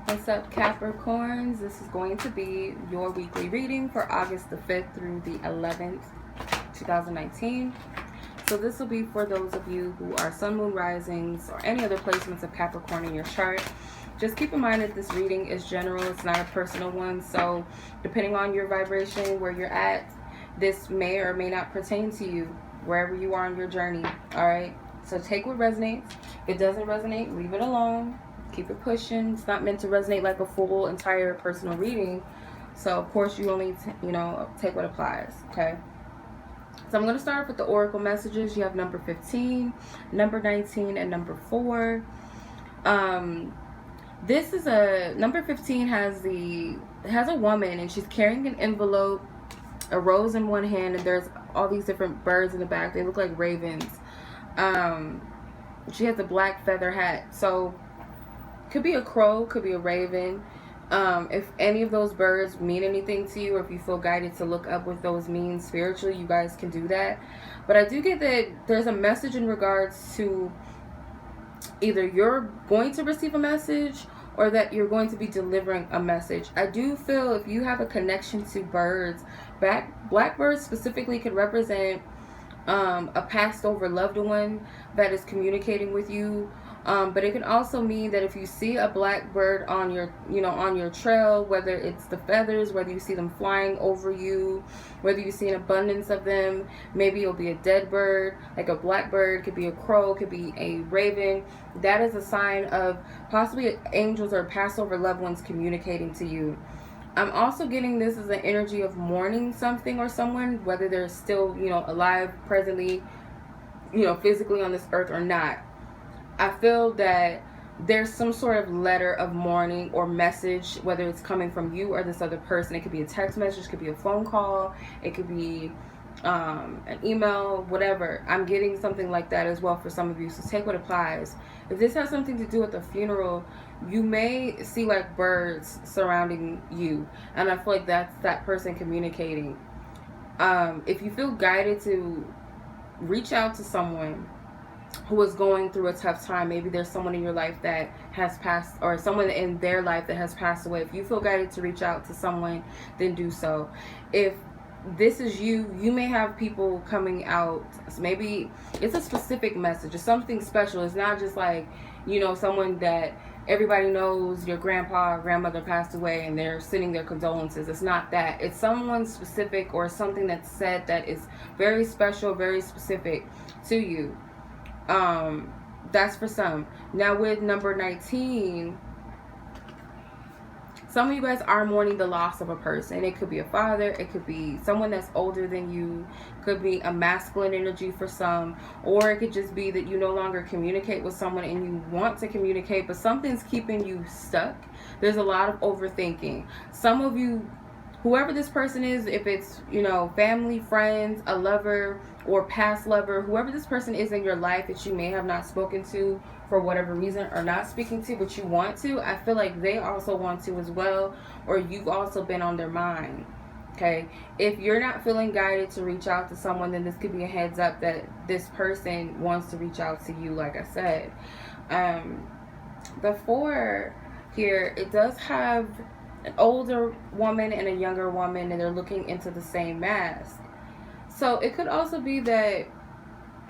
What's up, Capricorns? This is going to be your weekly reading for August the 5th through the 11th, 2019. So this will be for those of you who are sun, moon, risings, or any other placements of Capricorn in your chart. Just keep in mind that this reading is general. It's not a personal one. So depending on your vibration, where you're at, this may or may not pertain to you, wherever you are on your journey. All right? So take what resonates. If it doesn't resonate, leave it alone. Keep it pushing. It's not meant to resonate like a full, entire personal reading. So, of course, you only, take what applies. Okay? So I'm going to start with the oracle messages. You have number 15, number 19, and number 4. This is number 15 has a woman, and she's carrying an envelope, a rose in one hand, and there's all these different birds in the back. They look like ravens. She has a black feather hat. So could be a crow, could be a raven. If any of those birds mean anything to you, or if you feel guided to look up what those mean spiritually, you guys can do that. But I do get that there's a message in regards to either you're going to receive a message or that you're going to be delivering a message. I do feel if you have a connection to birds, black birds specifically could represent a passed over loved one that is communicating with you. But it can also mean that if you see a black bird on your trail, whether it's the feathers, whether you see them flying over you, whether you see an abundance of them, maybe it'll be a dead bird, like a black bird, could be a crow, could be a raven. That is a sign of possibly angels or passed over loved ones communicating to you. I'm also getting this as an energy of mourning something or someone, whether they're still, alive presently, physically on this earth or not. I feel that there's some sort of letter of mourning or message, whether it's coming from you or this other person. It could be a text message, it could be a phone call, it could be an email, whatever. I'm getting something like that as well for some of you, so take what applies. If this has something to do with a funeral, you may see like birds surrounding you, and I feel like that's that person communicating. If you feel guided to reach out to someone who is going through a tough time, maybe there's someone in your life that has passed, or someone in their life that has passed away. If you feel guided to reach out to someone, then do so. If this is you may have people coming out. So maybe it's a specific message, it's something special. It's not just like, someone that everybody knows, your grandpa or grandmother passed away and they're sending their condolences. It's not that. It's someone specific or something that's said that is very special, very specific to you. That's for some. Now with number 19, some of you guys are mourning the loss of a person. It could be a father, it could be someone that's older than you, could be a masculine energy for some, or it could just be that you no longer communicate with someone and you want to communicate, but something's keeping you stuck. There's a lot of overthinking. Some of you, whoever this person is, if it's, family, friends, a lover, or past lover, whoever this person is in your life that you may have not spoken to for whatever reason, or not speaking to, but you want to, I feel like they also want to as well, or you've also been on their mind. Okay, if you're not feeling guided to reach out to someone, then this could be a heads up that this person wants to reach out to you, like I said. The 4 here, it does have an older woman and a younger woman, and they're looking into the same mask. So it could also be that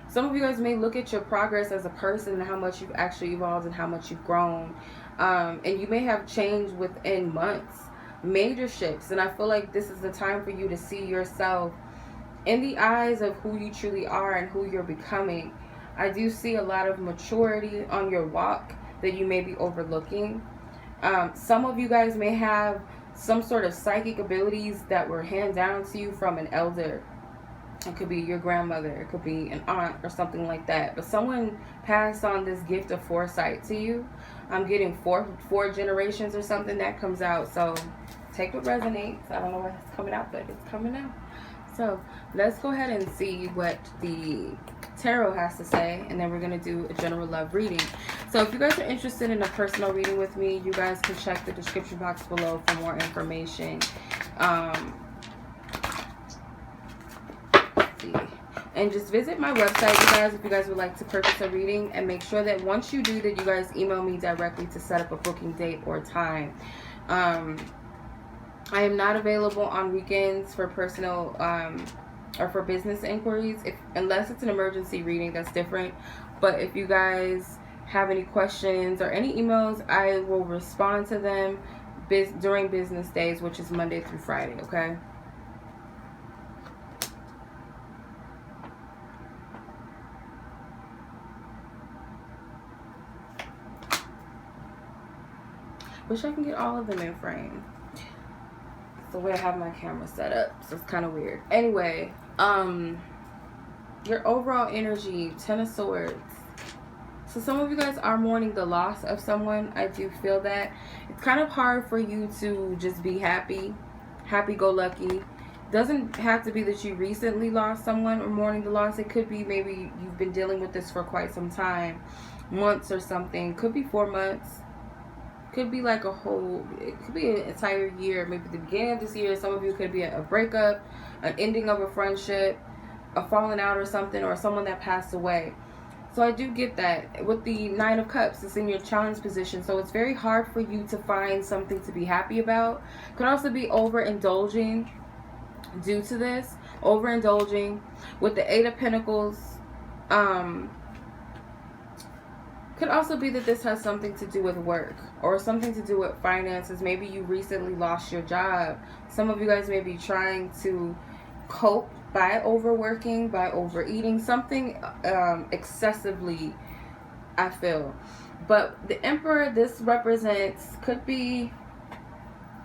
some of you guys may look at your progress as a person and how much you've actually evolved and how much you've grown. And you may have changed within months, major shifts. And I feel like this is the time for you to see yourself in the eyes of who you truly are and who you're becoming. I do see a lot of maturity on your walk that you may be overlooking. Some of you guys may have some sort of psychic abilities that were handed down to you from an elder. It could be your grandmother, it could be an aunt or something like that. But someone passed on this gift of foresight to you. I'm getting four generations or something that comes out. So take what resonates. I don't know what's coming out, but it's coming out. So let's go ahead and see what the tarot has to say, and then we're going to do a general love reading. So if you guys are interested in a personal reading with me, you guys can check the description box below for more information. And just visit my website, you guys, if you guys would like to purchase a reading. And make sure that once you do that, you guys email me directly to set up a booking date or time. I am not available on weekends for personal or for business inquiries, unless it's an emergency reading. That's different. But if you guys have any questions or any emails, I will respond to them during business days, which is Monday through Friday, okay? Wish I can get all of them in frame. It's the way I have my camera set up, so it's kind of weird. Anyway, your overall energy, 10 of Swords. So some of you guys are mourning the loss of someone. I do feel that. It's kind of hard for you to just be happy-go-lucky. Doesn't have to be that you recently lost someone or mourning the loss. It could be maybe you've been dealing with this for quite some time, months or something. Could be 4 months. Could be like it could be an entire year, maybe the beginning of this year. Some of you could be a breakup, an ending of a friendship, a falling out or something, or someone that passed away. So I do get that. With the 9 of Cups, it's in your challenge position, so it's very hard for you to find something to be happy about. Could also be overindulging due to this. Overindulging. With the 8 of Pentacles, could also be that this has something to do with work or something to do with finances. Maybe you recently lost your job. Some of you guys may be trying to cope by overworking, by overeating, something excessively, I feel. But the Emperor, this represents, could be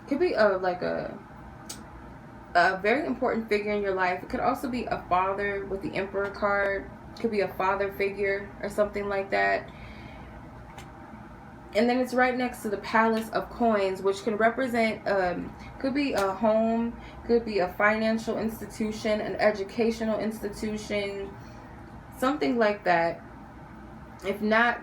like a very important figure in your life. It could also be a father with the Emperor card. Could be a father figure or something like that. And then it's right next to the Palace of Coins, which can represent, could be a home, could be a financial institution, an educational institution, something like that. If not,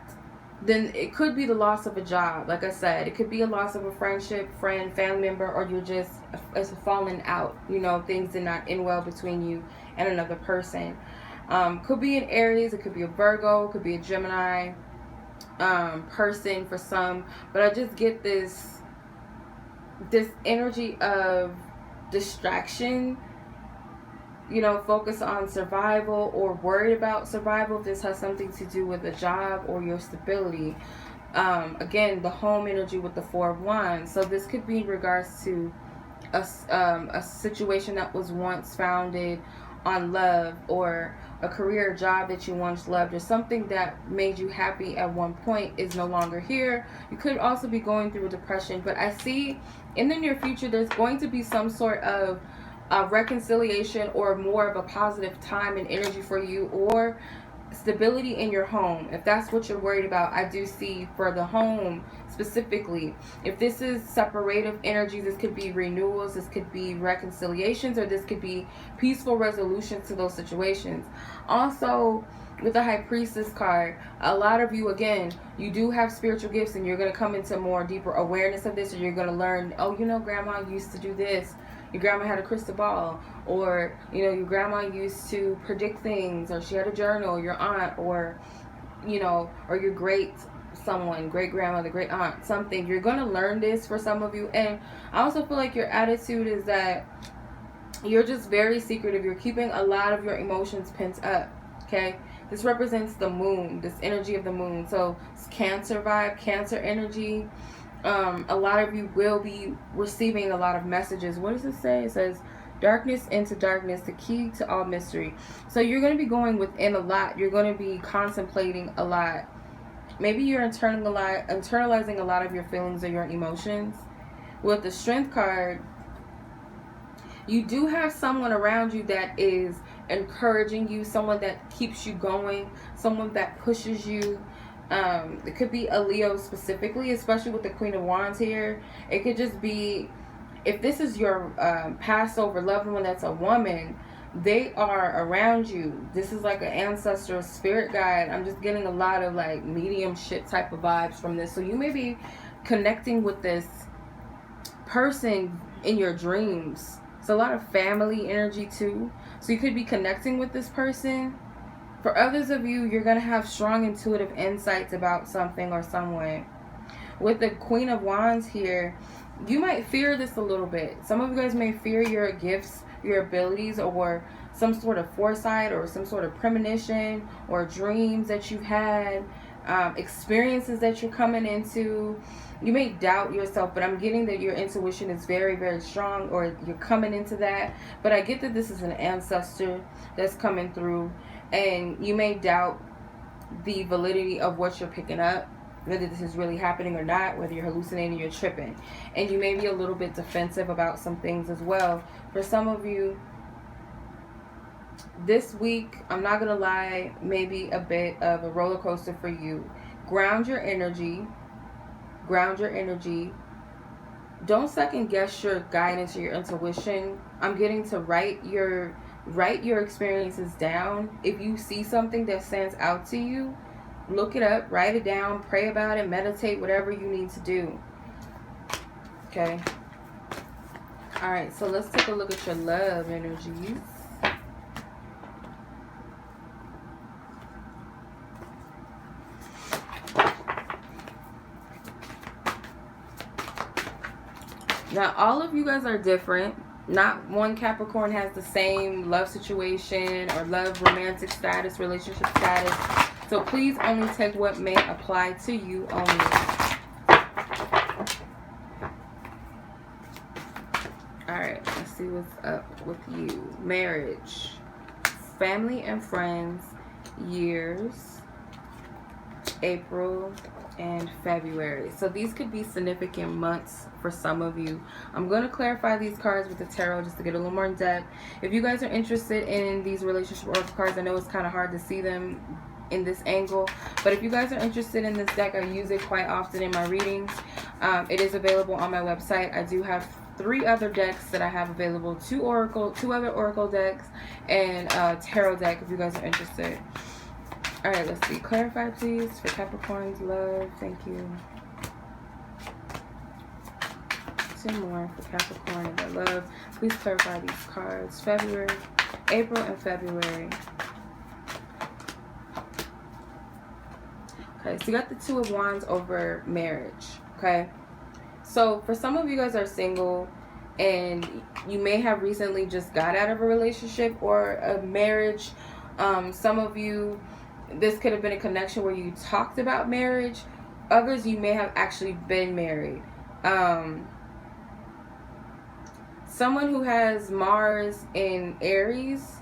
then it could be the loss of a job. Like I said, it could be a loss of a friendship, friend, family member, or you're just it's falling out. You know, things did not end well between you and another person. Could be an Aries, it could be a Virgo, it could be a Gemini person for some, but I just get this energy of distraction, you know, focus on survival or worried about survival. If this has something to do with a job or your stability. Again, the home energy with the 4 of Wands, so this could be in regards to a situation that was once founded on love, or a career, job that you once loved, or something that made you happy at one point is no longer here. You could also be going through a depression, but I see in the near future there's going to be some sort of reconciliation or more of a positive time and energy for you, or stability in your home. If that's what you're worried about, I do see for the home specifically. If this is separative energy, this could be renewals, this could be reconciliations, or this could be peaceful resolutions to those situations. Also, with the High Priestess card, a lot of you, again, you do have spiritual gifts, and you're going to come into more deeper awareness of this, and you're going to learn, oh, you know, grandma used to do this. Your grandma had a crystal ball, or, you know, your grandma used to predict things, or she had a journal, your aunt, or, you know, or your great grandmother, great aunt, something. You're going to learn this for some of you. And I also feel like your attitude is that you're just very secretive. You're keeping a lot of your emotions pent up, okay? This represents the moon, this energy of the moon. So it's Cancer vibe, Cancer energy. A lot of you will be receiving a lot of messages. What does it say? It says darkness into darkness, the key to all mystery. So you're going to be going within a lot. You're going to be contemplating a lot. Maybe you're internalizing a lot of your feelings or your emotions. With the Strength card, you do have someone around you that is encouraging you, someone that keeps you going, someone that pushes you. It could be a Leo specifically, especially with the Queen of Wands here. It could just be, if this is your Passover loved one that's a woman, they are around you. This is like an ancestral spirit guide. I'm just getting a lot of like mediumship type of vibes from this. So you may be connecting with this person in your dreams. It's a lot of family energy too. So you could be connecting with this person. For others of you, you're going to have strong intuitive insights about something or someone. With the Queen of Wands here, you might fear this a little bit. Some of you guys may fear your gifts, your abilities, or some sort of foresight or some sort of premonition or dreams that you've had, experiences that you're coming into. You may doubt yourself, but I'm getting that your intuition is very, very strong, or you're coming into that. But I get that this is an ancestor that's coming through, and you may doubt the validity of what you're picking up, whether this is really happening or not, whether you're hallucinating, you're tripping. And you may be a little bit defensive about some things as well. For some of you, this week, I'm not going to lie, maybe a bit of a roller coaster for you. Ground your energy. Ground your energy. Don't second guess your guidance or your intuition. I'm getting to write your experiences down. If you see something that stands out to you, look it up, write it down, pray about it, meditate, whatever you need to do. Okay. All right, so let's take a look at your love energies. Now, all of you guys are different. Not one Capricorn has the same love situation or love romantic status, relationship status. So please only take what may apply to you only. Alright, let's see what's up with you. Marriage, family and friends, years, April, and February. So these could be significant months for some of you. I'm going to clarify these cards with the tarot just to get a little more in depth. If you guys are interested in these relationship oracle cards, I know it's kind of hard to see them in this angle, but if you guys are interested in this deck, I use it quite often in my readings. It is available on my website. I do have 3 other decks that I have available, 2 other oracle decks, and a tarot deck if you guys are interested. All right, let's see. Clarify, please, for Capricorn's love. Thank you. 2 more for Capricorn and their love. Please clarify these cards. February, April, and February. Okay, so you got the 2 of Wands over marriage. Okay, so for some of you guys are single, and you may have recently just got out of a relationship or a marriage. Some of you, this could have been a connection where you talked about marriage. Others, you may have actually been married. Someone who has Mars in Aries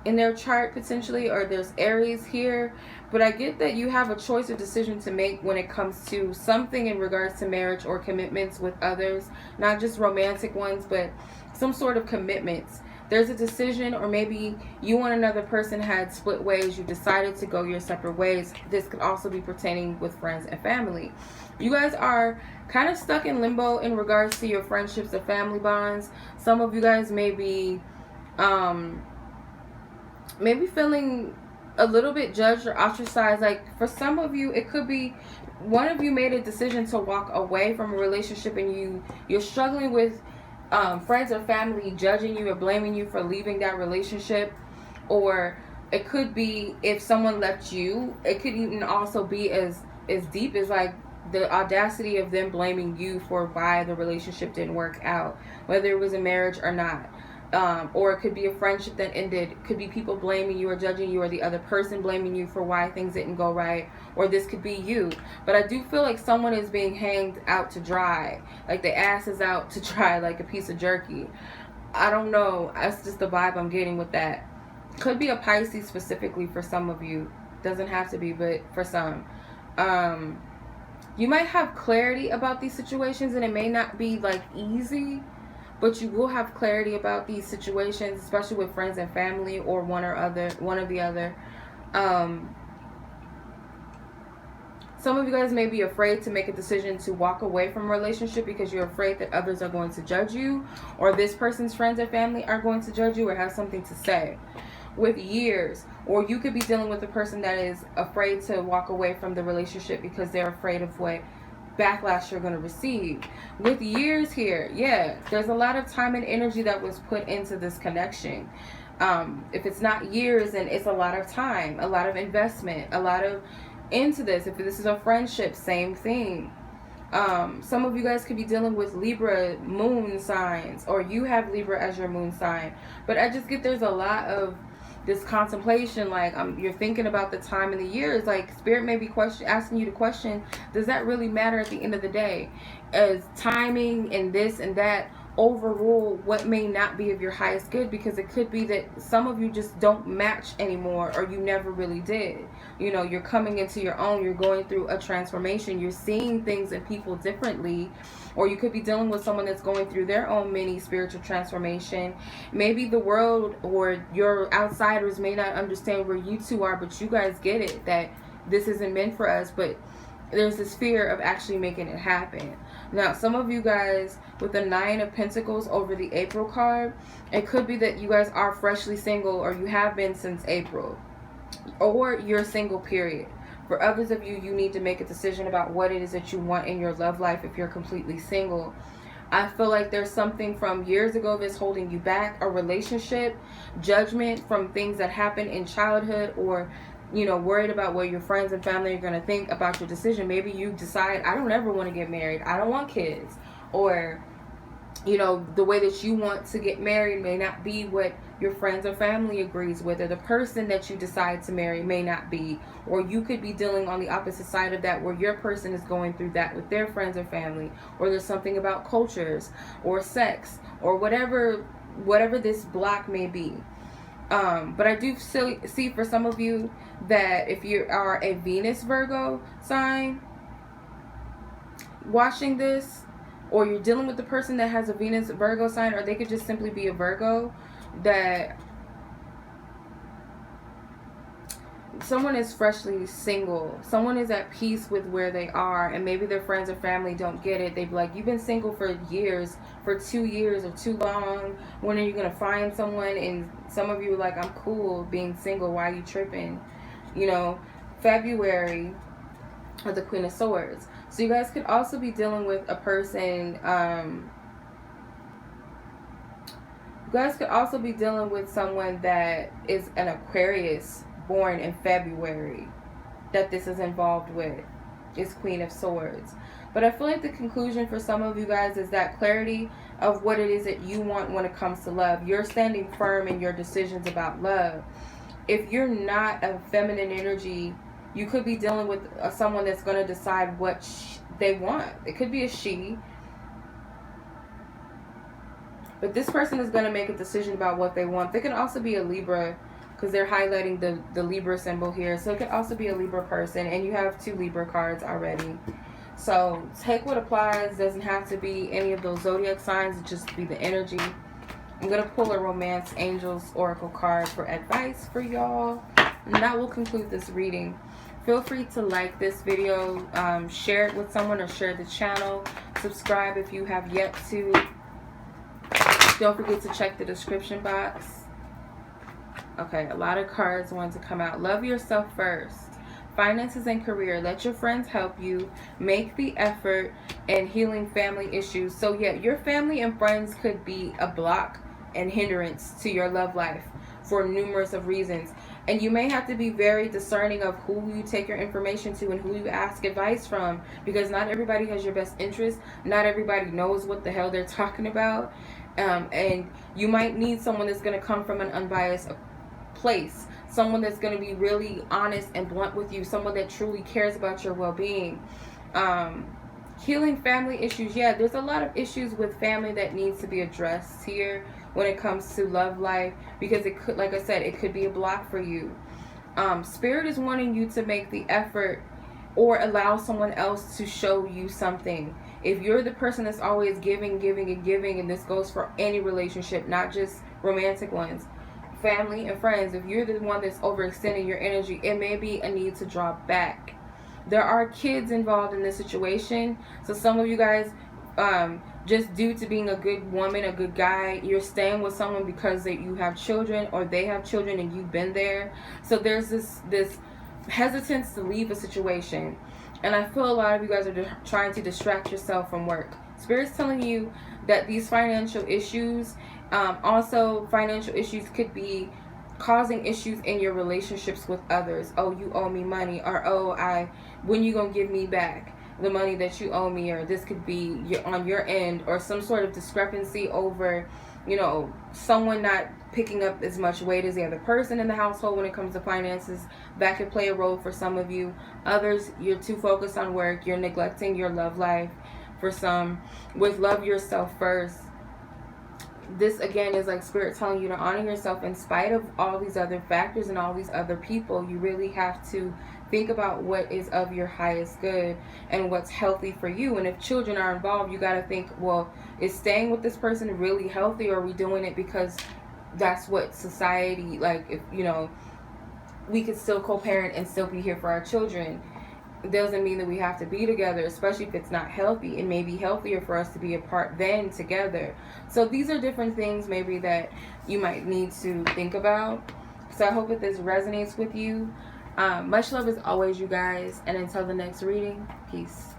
in their chart potentially, or there's Aries here, but I get that you have a choice or decision to make when it comes to something in regards to marriage or commitments with others, not just romantic ones, but some sort of commitments. There's a decision, or maybe you and another person had split ways. You decided to go your separate ways. This could also be pertaining with friends and family. You guys are kind of stuck in limbo in regards to your friendships and family bonds. Some of you guys may be maybe feeling a little bit judged or ostracized. Like for some of you, it could be one of you made a decision to walk away from a relationship, and you're struggling with friends or family judging you or blaming you for leaving that relationship. Or it could be if someone left you, it could even also be as deep as like the audacity of them blaming you for why the relationship didn't work out, whether it was a marriage or not. Or it could be a friendship that ended. It could be people blaming you or judging you, or the other person blaming you for why things didn't go right. Or this could be you. But I do feel like someone is being hanged out to dry. Like the ass is out to dry like a piece of jerky. I don't know. That's just the vibe I'm getting with that. Could be a Pisces specifically for some of you. Doesn't have to be, but for some. You might have clarity about these situations, and it may not be like easy, but you will have clarity about these situations, especially with friends and family, or one or the other. Some of you guys may be afraid to make a decision to walk away from a relationship because you're afraid that others are going to judge you, or this person's friends or family are going to judge you or have something to say. With years, or you could be dealing with a person that is afraid to walk away from the relationship because they're afraid of what backlash you're going to receive. With years here, yeah, there's a lot of time and energy that was put into this connection. If it's not years, then it's a lot of time, a lot of investment, a lot of into this. If this is a friendship, same thing. Some of you guys could be dealing with Libra moon signs, or you have Libra as your moon sign. But I just get there's a lot of this contemplation, like you're thinking about the time and the years. Like Spirit may be asking you to question, does that really matter at the end of the day? As timing and this and that overrule what may not be of your highest good, because it could be that some of you just don't match anymore, or you never really did. You know, you're coming into your own, you're going through a transformation, you're seeing things and people differently, or you could be dealing with someone that's going through their own mini spiritual transformation. Maybe the world or your outsiders may not understand where you two are, but you guys get it, that this isn't meant for us, but there's this fear of actually making it happen. Now, some of you guys with the 9 of Pentacles over the April card, it could be that you guys are freshly single, or you have been since April, or you're single, period. For others of you, you need to make a decision about what it is that you want in your love life if you're completely single. I feel like there's something from years ago that's holding you back, a relationship, judgment from things that happened in childhood, or you know, worried about what your friends and family are going to think about your decision. Maybe you decide, I don't ever want to get married, I don't want kids, or you know, the way that you want to get married may not be what your friends or family agrees with, or the person that you decide to marry may not be. Or you could be dealing on the opposite side of that, where your person is going through that with their friends or family, or there's something about cultures or sex or whatever this block may be. But I do still see for some of you that if you are a Venus Virgo sign watching this, or you're dealing with the person that has a Venus Virgo sign, or they could just simply be a Virgo, that someone is freshly single, someone is at peace with where they are, and maybe their friends or family don't get it. They'd be like, you've been single for years, for 2 years or too long, when are you gonna find someone? And some of you are like, I'm cool being single, why are you tripping? You know, February of the Queen of Swords. So you guys could also be dealing with a person, you guys could also be dealing with someone that is an Aquarius born in February that this is involved with. It's Queen of Swords. But I feel like the conclusion for some of you guys is that clarity of what it is that you want when it comes to love. You're standing firm in your decisions about love. If you're not a feminine energy, you could be dealing with someone that's going to decide what they want. It could be a she. But this person is going to make a decision about what they want. They can also be a Libra, because they're highlighting the Libra symbol here. So it could also be a Libra person. And you have 2 Libra cards already. So take what applies. Doesn't have to be any of those zodiac signs. It just be the energy. I'm going to pull a Romance Angels Oracle card for advice for y'all. And that will conclude this reading. Feel free to like this video, share it with someone, or share the channel. Subscribe if you have yet to. Don't forget to check the description box. Okay, a lot of cards want to come out. Love yourself first. Finances and career. Let your friends help you. Make the effort. And healing family issues. So yeah, your family and friends could be a block and hindrance to your love life for numerous of reasons. And you may have to be very discerning of who you take your information to and who you ask advice from, because not everybody has your best interest. Not everybody knows what the hell they're talking about. And you might need someone that's going to come from an unbiased place. Someone that's going to be really honest and blunt with you. Someone that truly cares about your well-being. Healing family issues. Yeah, there's a lot of issues with family that needs to be addressed here when it comes to love life, because it could, like I said, it could be a block for you. Spirit is wanting you to make the effort, or allow someone else to show you something. If you're the person that's always giving, and this goes for any relationship, not just romantic ones, family and friends, if you're the one that's overextending your energy, it may be a need to draw back. There are kids involved in this situation, so some of you guys, just due to being a good woman, a good guy, you're staying with someone because that you have children, or they have children and you've been there. So there's this hesitance to leave a situation. And I feel a lot of you guys are trying to distract yourself from work. Spirit's telling you that these financial issues, also financial issues could be causing issues in your relationships with others. Oh, you owe me money, or oh, when you gonna give me back the money that you owe me, or this could be on your end, or some sort of discrepancy over, you know, someone not picking up as much weight as the other person in the household when it comes to finances. That could play a role for some of you. Others, you're too focused on work, you're neglecting your love life. For some, with love yourself first. This again is like Spirit telling you to honor yourself in spite of all these other factors and all these other people. You really have to think about what is of your highest good and what's healthy for you. And if children are involved, you got to think, well, is staying with this person really healthy, or are we doing it because that's what society, like, if, you know, we could still co-parent and still be here for our children. It doesn't mean that we have to be together, especially if it's not healthy. It may be healthier for us to be apart than together. So these are different things maybe that you might need to think about. So I hope that this resonates with you. Much love as always, you guys. And until the next reading, peace.